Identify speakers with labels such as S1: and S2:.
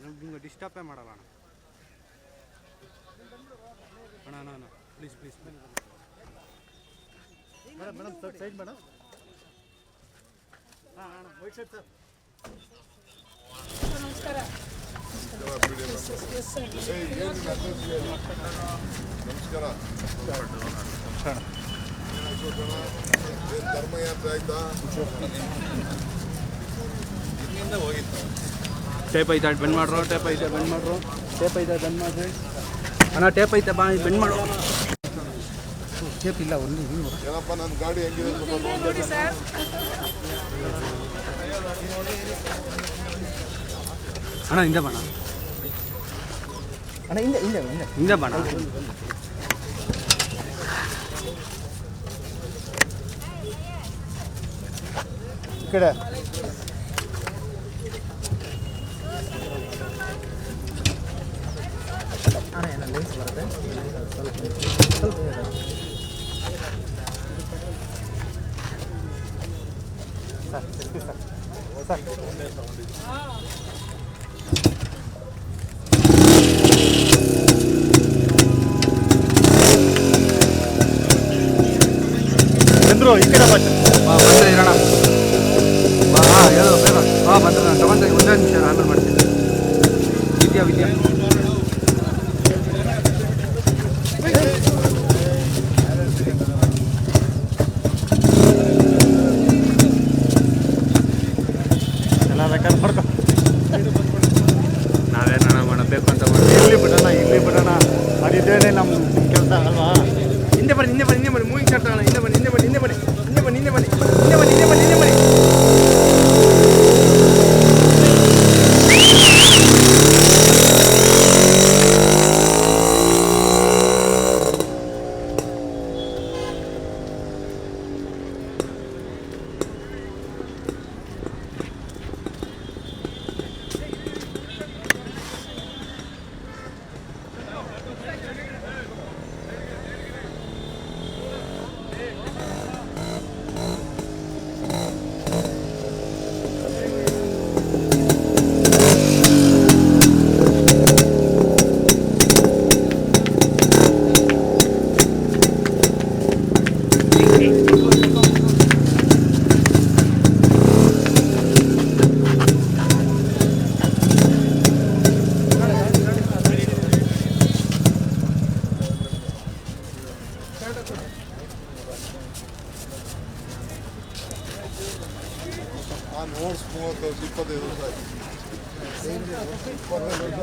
S1: ನಿಮ್ಗೆ ಡಿಸ್ಟರ್ಬೇ ಮಾಡಲ್ಲ ಅಣ್ಣ ಅಣ್ಣ ಅಣ್ಣ please please
S2: madam madam sir side madam. ಹಾಂ ಅಣ್ಣ ವೈಟ್ ಶರ್ಟ್ ಸರ್.
S3: ನಮಸ್ಕಾರ.
S4: ನಮಸ್ಕಾರ. ಧರ್ಮಯಾತ್ರೆ ಆಯ್ತಾ? ಇಲ್ಲಿಂದ ಹೋಗಿತ್ತು.
S1: ಟೇಪ್ ಐತೆ ಬೆಂಡ್ ಮಾಡ್ರು, ಟೇಪ್ ಐತೆ ಬೆಂಡ್ ಮಾಡ್ರು, ಟೇಪ್ ಐತೆ ಬೆಂಡ್ ಮಾಡ್ರಿ ಅಣ್ಣ, ಟೇಪ್ ಐತೆ ಬಾ ಬೆಂಡ್ ಮಾಡು. ಟೇಪ್ ಇಲ್ಲ ಒಂದು
S4: ಏನಪ್ಪ ನನ್ನ ಗಾಡಿ ಹೆಂಗಿದೆ ಸ್ವಲ್ಪ
S3: ನೋಡಿ ಸರ್.
S1: ಅಣ್ಣ ಹಿಂದೆ ಬಾಣ,
S2: ಅಣ್ಣ ಹಿಂದೆ ಹಿಂದೆ ಹಿಂದೆ
S1: ಹಿಂದೆ ಬಾಣ.
S2: ಈ ಕಡೆ ಅಣ್ಣ ಏನೋ ಲೆನ್ಸ್ ಬರುತ್ತೆ ಸ್ವಲ್ಪ ಸರ್ ಚಂದ್ರು ಈ ಕಡೆ
S1: ಬಂದರೆ ಇರೋಣ ಬಾ. ಹೇಳು ಬೇಗ ಬಾ. ಬಂದರೆ ನಾನು ತಗೊಂಡೆ ಒಂದೇ ನಿಮಿಷ ಆಮೇಲೆ ಮಾಡ್ತೀನಿ. ವಿದ್ಯಾ ವಿದ್ಯಾ
S2: ಎಲ್ಲ ಬೇಕಾದ್ರೆ ಮಾಡ್ಕೊ.
S1: ನಾವೇನ ಮಾಡಬೇಕು ಅಂತ
S2: ಇಲ್ಲಿ ಬಿಡೋಣ ಅದಿದ್ದೇನೆ ನಮ್ಮ ಕೆಲಸ ಅಲ್ವಾ.
S1: ಹಿಂದೆ ಬನ್ನಿ, ಹಿಂದೆ ಬನ್ನಿ, ಹಿಂದೆ ಬನ್ನಿ. ಮೂವಿಂಗ್ ಸ್ಟಾರ್ಟ್ ಆಗೋಣ. ಹಿಂದೆ ಬನ್ನಿ, ಹಿಂದೆ ಬನ್ನಿ, ಹಿಂದೆ ಬನ್ನಿ, ಹಿಂದೆ ಬನ್ನಿ, ಹಿಂದೆ ಬನ್ನಿ, ಹಿಂದೆ ಬನ್ನಿ, ಹಿಂದೆ ಬನ್ನಿ, ಹಿಂದೆ ಬನ್ನಿ.
S4: ನಾನು ಓಡಿಸ್ 30 25 ವರ್ಷ ಆಯ್ತು.